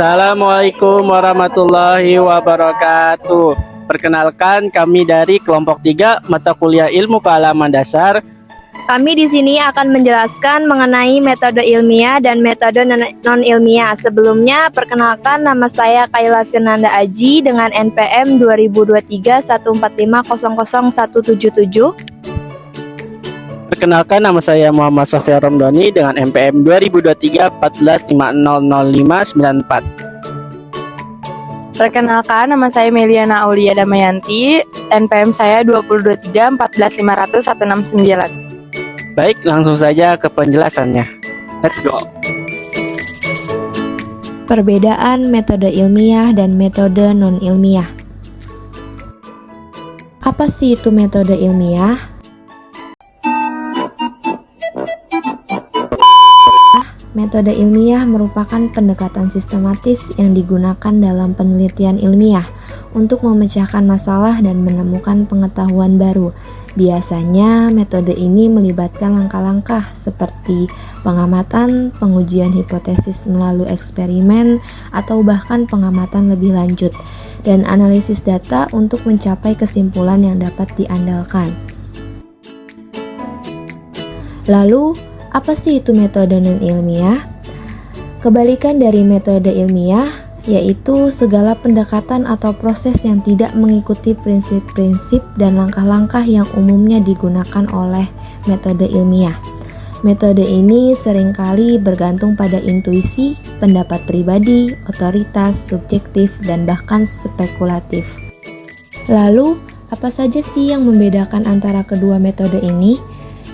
Assalamualaikum warahmatullahi wabarakatuh. Perkenalkan, kami dari kelompok 3 mata kuliah Ilmu Kealaman Dasar. Kami di sini akan menjelaskan mengenai metode ilmiah dan metode non-ilmiah. Sebelumnya, perkenalkan, nama saya Kayla Firnanda Aji dengan NPM 202314500177. Perkenalkan, nama saya Muhammad Sofia Romdoni dengan NPM 2023145054. Perkenalkan, nama saya Meliana Aulia Damayanti, NPM saya 2023145169. Baik, langsung saja ke penjelasannya. Let's go. Perbedaan metode ilmiah dan metode non-ilmiah. Apa sih itu metode ilmiah? Metode ilmiah merupakan pendekatan sistematis yang digunakan dalam penelitian ilmiah untuk memecahkan masalah dan menemukan pengetahuan baru. Biasanya, metode ini melibatkan langkah-langkah seperti pengamatan, pengujian hipotesis melalui eksperimen, atau bahkan pengamatan lebih lanjut, dan analisis data untuk mencapai kesimpulan yang dapat diandalkan. Lalu, apa sih itu metode non-ilmiah? Kebalikan dari metode ilmiah, yaitu segala pendekatan atau proses yang tidak mengikuti prinsip-prinsip dan langkah-langkah yang umumnya digunakan oleh metode ilmiah. Metode ini seringkali bergantung pada intuisi, pendapat pribadi, otoritas, subjektif, dan bahkan spekulatif. Lalu, apa saja sih yang membedakan antara kedua metode ini?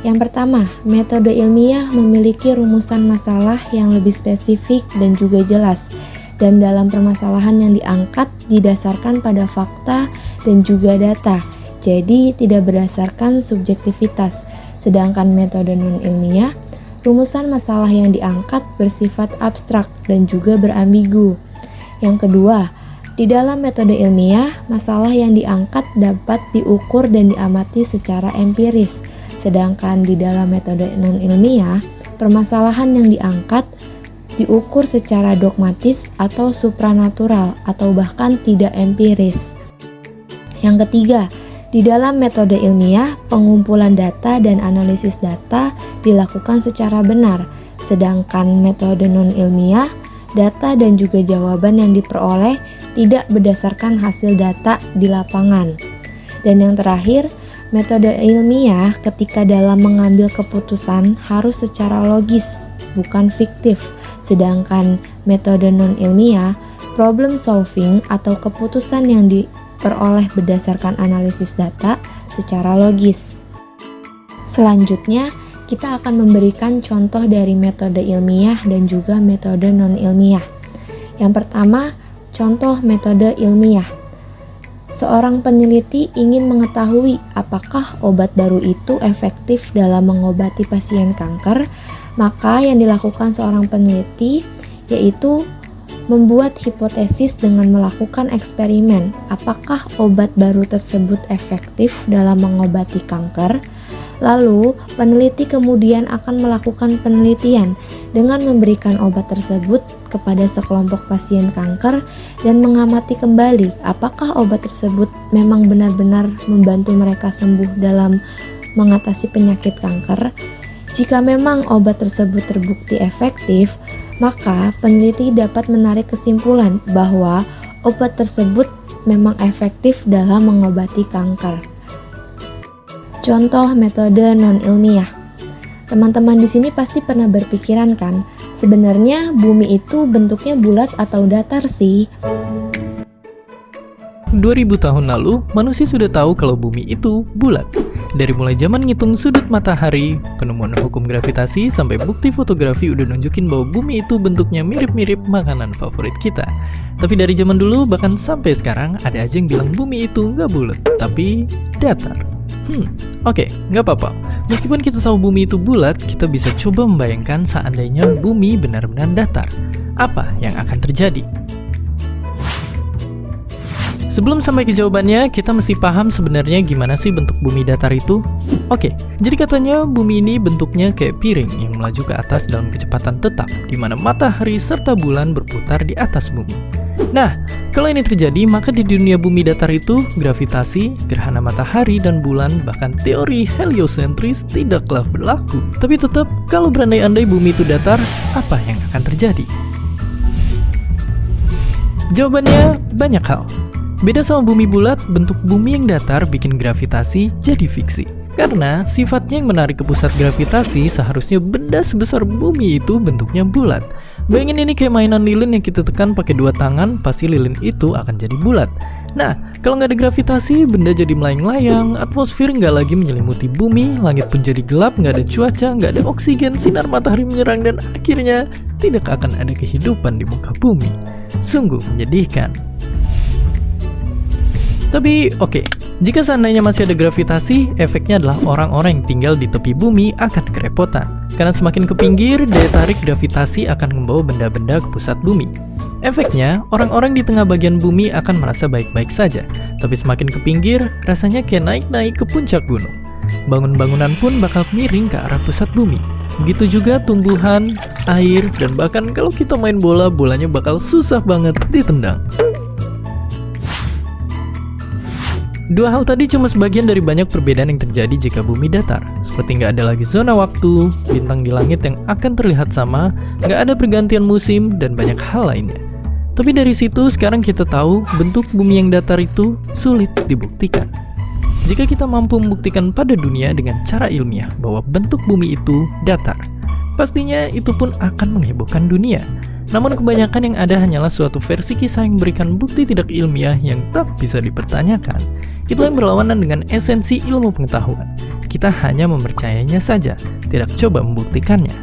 Yang pertama, metode ilmiah memiliki rumusan masalah yang lebih spesifik dan juga jelas, dan dalam permasalahan yang diangkat didasarkan pada fakta dan juga data, jadi tidak berdasarkan subjektivitas. Sedangkan metode non-ilmiah, rumusan masalah yang diangkat bersifat abstrak dan juga berambigu. Yang kedua, di dalam metode ilmiah, masalah yang diangkat dapat diukur dan diamati secara empiris. Sedangkan di dalam metode non-ilmiah, permasalahan yang diangkat diukur secara dogmatis atau supranatural atau bahkan tidak empiris. Yang ketiga, di dalam metode ilmiah, pengumpulan data dan analisis data dilakukan secara benar. Sedangkan metode non-ilmiah, data dan juga jawaban yang diperoleh tidak berdasarkan hasil data di lapangan. Dan yang terakhir, metode ilmiah ketika dalam mengambil keputusan harus secara logis, bukan fiktif. Sedangkan metode non-ilmiah, problem solving atau keputusan yang diperoleh berdasarkan analisis data secara logis. Selanjutnya, kita akan memberikan contoh dari metode ilmiah dan juga metode non-ilmiah. Yang pertama, contoh metode ilmiah. Seorang peneliti ingin mengetahui apakah obat baru itu efektif dalam mengobati pasien kanker, maka yang dilakukan seorang peneliti yaitu membuat hipotesis dengan melakukan eksperimen apakah obat baru tersebut efektif dalam mengobati kanker. Lalu, peneliti kemudian akan melakukan penelitian dengan memberikan obat tersebut kepada sekelompok pasien kanker dan mengamati kembali apakah obat tersebut memang benar-benar membantu mereka sembuh dalam mengatasi penyakit kanker. Jika memang obat tersebut terbukti efektif, maka peneliti dapat menarik kesimpulan bahwa obat tersebut memang efektif dalam mengobati kanker. Contoh metode non-ilmiah. Teman-teman di sini pasti pernah berpikiran kan, sebenarnya bumi itu bentuknya bulat atau datar sih? 2000 tahun lalu, manusia sudah tahu kalau bumi itu bulat. Dari mulai zaman ngitung sudut matahari, penemuan hukum gravitasi, sampai bukti fotografi udah nunjukin bahwa bumi itu bentuknya mirip-mirip makanan favorit kita. Tapi dari zaman dulu, bahkan sampai sekarang, ada aja yang bilang bumi itu nggak bulat, tapi datar. Oke, nggak apa-apa. Meskipun kita tahu bumi itu bulat, kita bisa coba membayangkan seandainya bumi benar-benar datar. Apa yang akan terjadi? Sebelum sampai ke jawabannya, kita mesti paham sebenarnya gimana sih bentuk bumi datar itu. Oke, jadi katanya bumi ini bentuknya kayak piring yang melaju ke atas dalam kecepatan tetap, di mana matahari serta bulan berputar di atas bumi. Nah, kalau ini terjadi, maka di dunia bumi datar itu, gravitasi, gerhana matahari dan bulan, bahkan teori heliosentris tidaklah berlaku. Tapi tetap, kalau berandai-andai bumi itu datar, apa yang akan terjadi? Jawabannya banyak hal. Beda sama bumi bulat, bentuk bumi yang datar bikin gravitasi jadi fiksi. Karena sifatnya yang menarik ke pusat gravitasi, seharusnya benda sebesar bumi itu bentuknya bulat. Bayangin ini kayak mainan lilin yang kita tekan pakai 2 tangan, pasti lilin itu akan jadi bulat. Nah, kalau nggak ada gravitasi, benda jadi melayang-layang, atmosfer nggak lagi menyelimuti bumi, langit pun jadi gelap, nggak ada cuaca, nggak ada oksigen, sinar matahari menyerang, dan akhirnya tidak akan ada kehidupan di muka bumi. Sungguh menyedihkan. Tapi oke, jika seandainya masih ada gravitasi, efeknya adalah orang-orang yang tinggal di tepi bumi akan kerepotan. Karena semakin ke pinggir, daya tarik gravitasi akan membawa benda-benda ke pusat bumi. Efeknya, orang-orang di tengah bagian bumi akan merasa baik-baik saja. Tapi semakin ke pinggir, rasanya kayak naik-naik ke puncak gunung. Bangun-bangunan pun bakal miring ke arah pusat bumi. Begitu juga tumbuhan, air, dan bahkan kalau kita main bola, bolanya bakal susah banget ditendang. Dua hal tadi cuma sebagian dari banyak perbedaan yang terjadi jika bumi datar. Seperti nggak ada lagi zona waktu, bintang di langit yang akan terlihat sama, nggak ada pergantian musim, dan banyak hal lainnya. Tapi dari situ sekarang kita tahu bentuk bumi yang datar itu sulit dibuktikan. Jika kita mampu membuktikan pada dunia dengan cara ilmiah bahwa bentuk bumi itu datar, pastinya itu pun akan menghebohkan dunia. Namun kebanyakan yang ada hanyalah suatu versi kisah yang memberikan bukti tidak ilmiah yang tak bisa dipertanyakan. Itulah yang berlawanan dengan esensi ilmu pengetahuan. Kita hanya mempercayainya saja, tidak coba membuktikannya.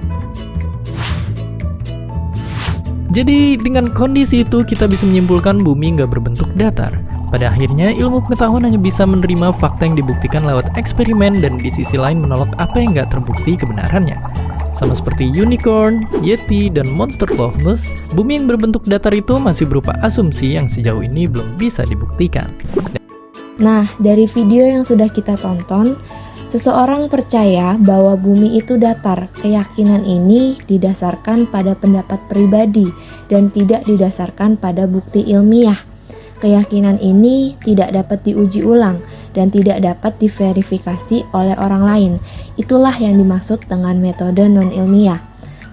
Jadi dengan kondisi itu kita bisa menyimpulkan bumi nggak berbentuk datar. Pada akhirnya ilmu pengetahuan hanya bisa menerima fakta yang dibuktikan lewat eksperimen dan di sisi lain menolak apa yang nggak terbukti kebenarannya. Sama seperti unicorn, yeti, dan monster Loch Ness, bumi yang berbentuk datar itu masih berupa asumsi yang sejauh ini belum bisa dibuktikan. Nah, dari video yang sudah kita tonton, seseorang percaya bahwa bumi itu datar. Keyakinan ini didasarkan pada pendapat pribadi dan tidak didasarkan pada bukti ilmiah. Keyakinan ini tidak dapat diuji ulang dan tidak dapat diverifikasi oleh orang lain. Itulah yang dimaksud dengan metode non-ilmiah.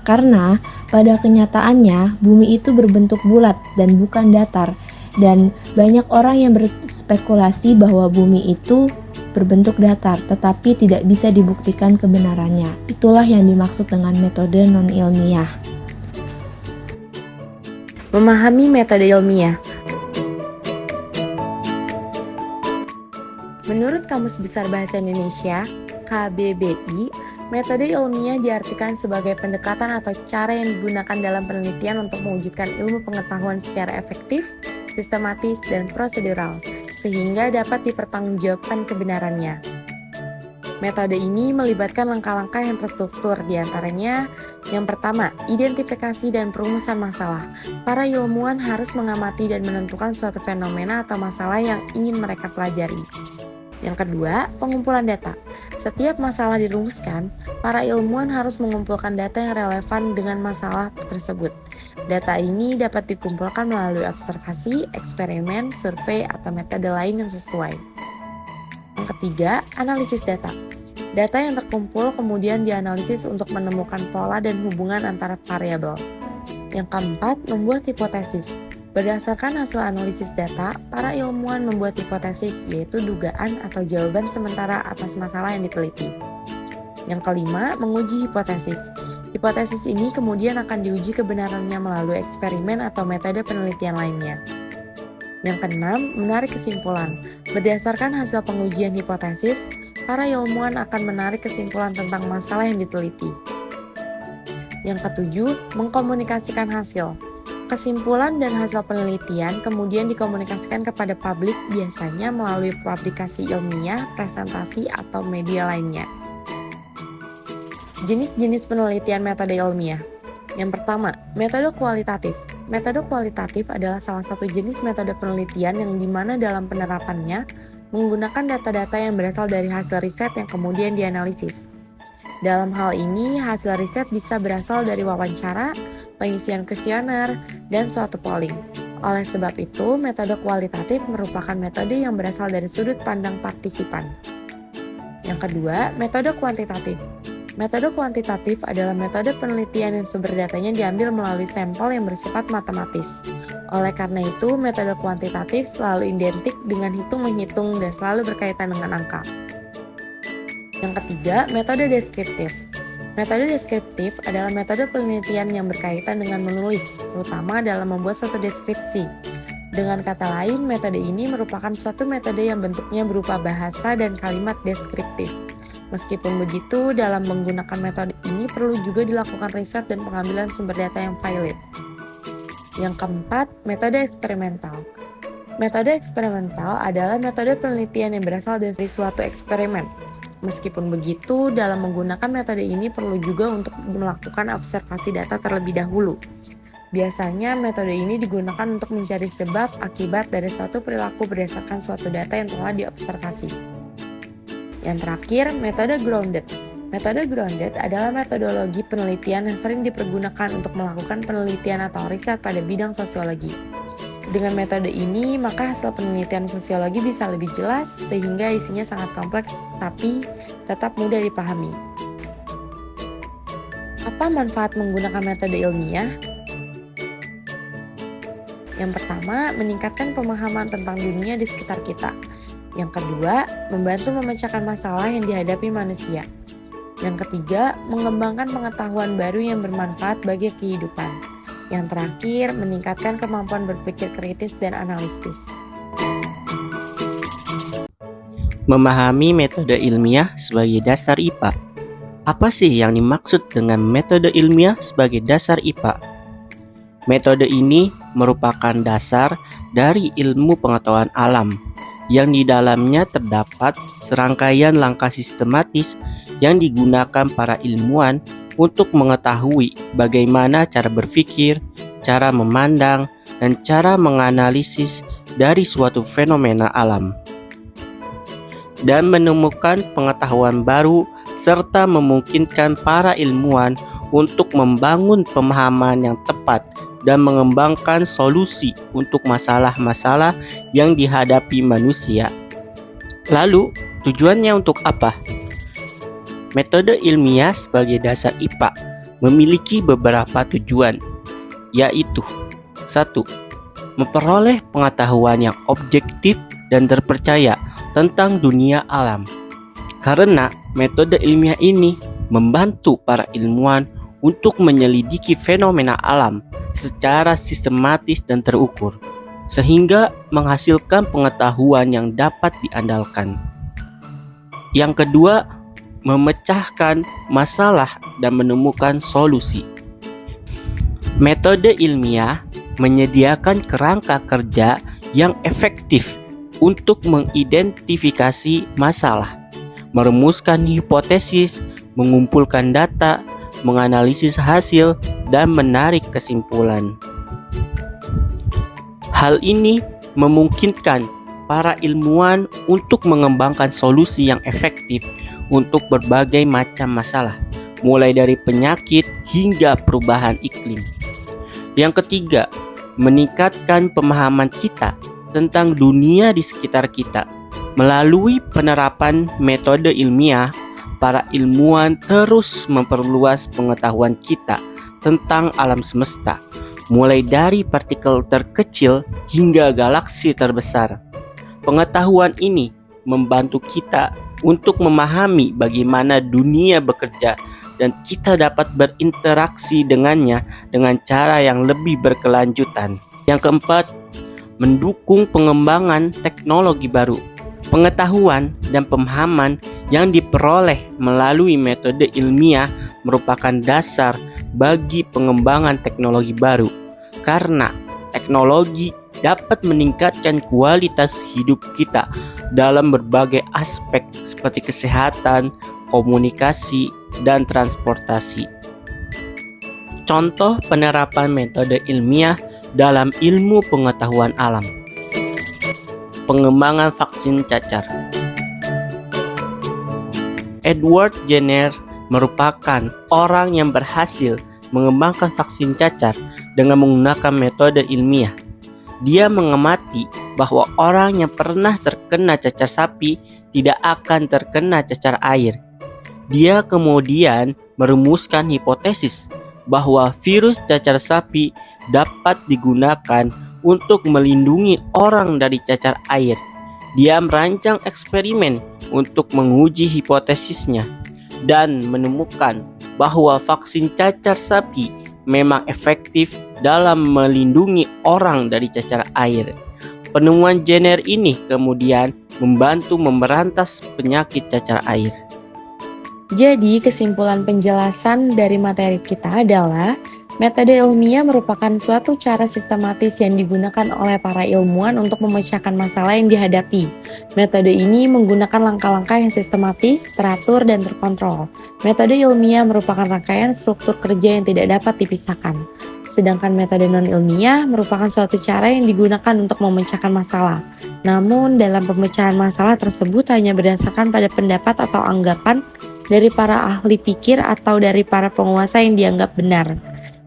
Karena pada kenyataannya bumi itu berbentuk bulat dan bukan datar. Dan banyak orang yang berspekulasi bahwa bumi itu berbentuk datar tetapi tidak bisa dibuktikan kebenarannya. Itulah yang dimaksud dengan metode non-ilmiah. Memahami metode ilmiah. Menurut Kamus Besar Bahasa Indonesia, KBBI, metode ilmiah diartikan sebagai pendekatan atau cara yang digunakan dalam penelitian untuk mewujudkan ilmu pengetahuan secara efektif, sistematis, dan prosedural, sehingga dapat dipertanggungjawabkan kebenarannya. Metode ini melibatkan langkah-langkah yang terstruktur, diantaranya yang pertama, identifikasi dan perumusan masalah. Para ilmuwan harus mengamati dan menentukan suatu fenomena atau masalah yang ingin mereka pelajari. Yang kedua, pengumpulan data. Setiap masalah dirumuskan, para ilmuwan harus mengumpulkan data yang relevan dengan masalah tersebut. Data ini dapat dikumpulkan melalui observasi, eksperimen, survei, atau metode lain yang sesuai. Yang ketiga, analisis data. Data yang terkumpul kemudian dianalisis untuk menemukan pola dan hubungan antara variabel. Yang keempat, membuat hipotesis. Berdasarkan hasil analisis data, para ilmuwan membuat hipotesis, yaitu dugaan atau jawaban sementara atas masalah yang diteliti. Yang kelima, menguji hipotesis. Hipotesis ini kemudian akan diuji kebenarannya melalui eksperimen atau metode penelitian lainnya. Yang keenam, menarik kesimpulan. Berdasarkan hasil pengujian hipotesis, para ilmuwan akan menarik kesimpulan tentang masalah yang diteliti. Yang ketujuh, mengkomunikasikan hasil. Kesimpulan dan hasil penelitian kemudian dikomunikasikan kepada publik, biasanya melalui publikasi ilmiah, presentasi, atau media lainnya. Jenis-jenis penelitian metode ilmiah. Yang pertama, metode kualitatif. Metode kualitatif adalah salah satu jenis metode penelitian yang dimana dalam penerapannya menggunakan data-data yang berasal dari hasil riset yang kemudian dianalisis. Dalam hal ini, hasil riset bisa berasal dari wawancara, pengisian kuesioner, dan suatu polling. Oleh sebab itu, metode kualitatif merupakan metode yang berasal dari sudut pandang partisipan. Yang kedua, metode kuantitatif. Metode kuantitatif adalah metode penelitian yang sumber datanya diambil melalui sampel yang bersifat matematis. Oleh karena itu, metode kuantitatif selalu identik dengan hitung-menghitung dan selalu berkaitan dengan angka. Yang ketiga, metode deskriptif. Metode deskriptif adalah metode penelitian yang berkaitan dengan menulis, terutama dalam membuat suatu deskripsi. Dengan kata lain, metode ini merupakan suatu metode yang bentuknya berupa bahasa dan kalimat deskriptif. Meskipun begitu, dalam menggunakan metode ini perlu juga dilakukan riset dan pengambilan sumber data yang valid. Yang keempat, metode eksperimental. Metode eksperimental adalah metode penelitian yang berasal dari suatu eksperimen. Meskipun begitu, dalam menggunakan metode ini perlu juga untuk melakukan observasi data terlebih dahulu. Biasanya metode ini digunakan untuk mencari sebab akibat dari suatu perilaku berdasarkan suatu data yang telah diobservasi. Yang terakhir, metode grounded. Metode grounded adalah metodologi penelitian yang sering dipergunakan untuk melakukan penelitian atau riset pada bidang sosiologi. Dengan metode ini, maka hasil penelitian sosiologi bisa lebih jelas sehingga isinya sangat kompleks tapi tetap mudah dipahami. Apa manfaat menggunakan metode ilmiah? Yang pertama, meningkatkan pemahaman tentang dunia di sekitar kita. Yang kedua, membantu memecahkan masalah yang dihadapi manusia. Yang ketiga, mengembangkan pengetahuan baru yang bermanfaat bagi kehidupan. Yang terakhir, meningkatkan kemampuan berpikir kritis dan analitis. Memahami metode ilmiah sebagai dasar IPA. Apa sih yang dimaksud dengan metode ilmiah sebagai dasar IPA? Metode ini merupakan dasar dari ilmu pengetahuan alam, yang di dalamnya terdapat serangkaian langkah sistematis yang digunakan para ilmuwan untuk mengetahui bagaimana cara berpikir, cara memandang, dan cara menganalisis dari suatu fenomena alam, dan menemukan pengetahuan baru serta memungkinkan para ilmuwan untuk membangun pemahaman yang tepat dan mengembangkan solusi untuk masalah-masalah yang dihadapi manusia. Lalu, tujuannya untuk apa? Metode ilmiah sebagai dasar IPA memiliki beberapa tujuan, yaitu 1. Memperoleh pengetahuan yang objektif dan terpercaya tentang dunia alam. Karena metode ilmiah ini membantu para ilmuwan untuk menyelidiki fenomena alam secara sistematis dan terukur, sehingga menghasilkan pengetahuan yang dapat diandalkan. Yang kedua, memecahkan masalah dan menemukan solusi. Metode ilmiah menyediakan kerangka kerja yang efektif untuk mengidentifikasi masalah, merumuskan hipotesis, mengumpulkan data, menganalisis hasil, dan menarik kesimpulan. Hal ini memungkinkan para ilmuwan untuk mengembangkan solusi yang efektif untuk berbagai macam masalah, mulai dari penyakit hingga perubahan iklim. Yang ketiga, meningkatkan pemahaman kita tentang dunia di sekitar kita. Melalui penerapan metode ilmiah, para ilmuwan terus memperluas pengetahuan kita tentang alam semesta, mulai dari partikel terkecil hingga galaksi terbesar. Pengetahuan ini membantu kita untuk memahami bagaimana dunia bekerja dan kita dapat berinteraksi dengannya dengan cara yang lebih berkelanjutan. Yang keempat, mendukung pengembangan teknologi baru. Pengetahuan dan pemahaman yang diperoleh melalui metode ilmiah merupakan dasar bagi pengembangan teknologi baru, karena teknologi dapat meningkatkan kualitas hidup kita dalam berbagai aspek seperti kesehatan, komunikasi, dan transportasi. Contoh penerapan metode ilmiah dalam ilmu pengetahuan alam. Pengembangan vaksin cacar. Edward Jenner merupakan orang yang berhasil mengembangkan vaksin cacar dengan menggunakan metode ilmiah. Dia mengamati bahwa orang yang pernah terkena cacar sapi tidak akan terkena cacar air. Dia kemudian merumuskan hipotesis bahwa virus cacar sapi dapat digunakan untuk melindungi orang dari cacar air. Dia merancang eksperimen untuk menguji hipotesisnya dan menemukan bahwa vaksin cacar sapi memang efektif dalam melindungi orang dari cacar air. Penemuan Jenner ini kemudian membantu memberantas penyakit cacar air. Jadi, kesimpulan penjelasan dari materi kita adalah metode ilmiah merupakan suatu cara sistematis yang digunakan oleh para ilmuwan untuk memecahkan masalah yang dihadapi. Metode ini menggunakan langkah-langkah yang sistematis, teratur, dan terkontrol. Metode ilmiah merupakan rangkaian struktur kerja yang tidak dapat dipisahkan. Sedangkan metode non-ilmiah merupakan suatu cara yang digunakan untuk memecahkan masalah. Namun, dalam pemecahan masalah tersebut hanya berdasarkan pada pendapat atau anggapan dari para ahli pikir atau dari para penguasa yang dianggap benar.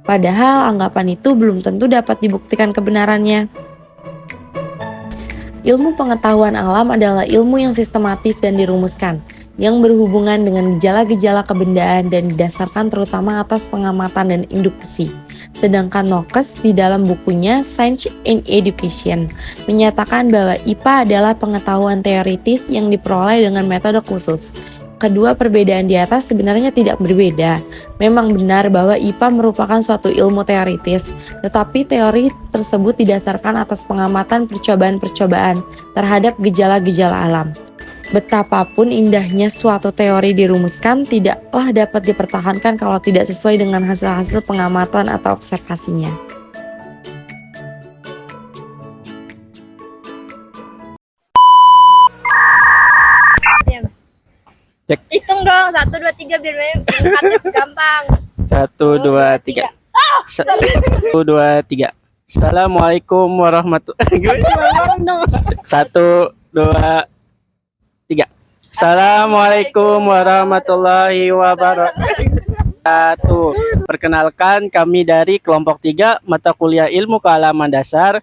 Padahal anggapan itu belum tentu dapat dibuktikan kebenarannya. Ilmu pengetahuan alam adalah ilmu yang sistematis dan dirumuskan, yang berhubungan dengan gejala-gejala kebendaan dan didasarkan terutama atas pengamatan dan induksi. Sedangkan Noakes di dalam bukunya Science in Education menyatakan bahwa IPA adalah pengetahuan teoritis yang diperoleh dengan metode khusus. Kedua perbedaan di atas sebenarnya tidak berbeda. Memang benar bahwa IPA merupakan suatu ilmu teoritis, tetapi teori tersebut didasarkan atas pengamatan percobaan-percobaan terhadap gejala-gejala alam. Betapapun indahnya suatu teori dirumuskan, tidaklah dapat dipertahankan kalau tidak sesuai dengan hasil-hasil pengamatan atau observasinya. Cek. Hitung dong, 1, 2, 3 biar angkatnya gampang. 1, 2, 3. 1, 2, 3. Assalamualaikum warahmatullahi wabarakatuh. 1, 2, 3. Assalamualaikum warahmatullahi wabarakatuh. Perkenalkan, kami dari kelompok 3 mata kuliah ilmu kealaman dasar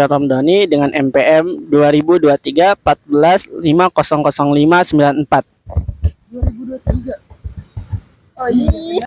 Ramdhani dengan MPM 2023 14 5005 94. 2023. Oh iya.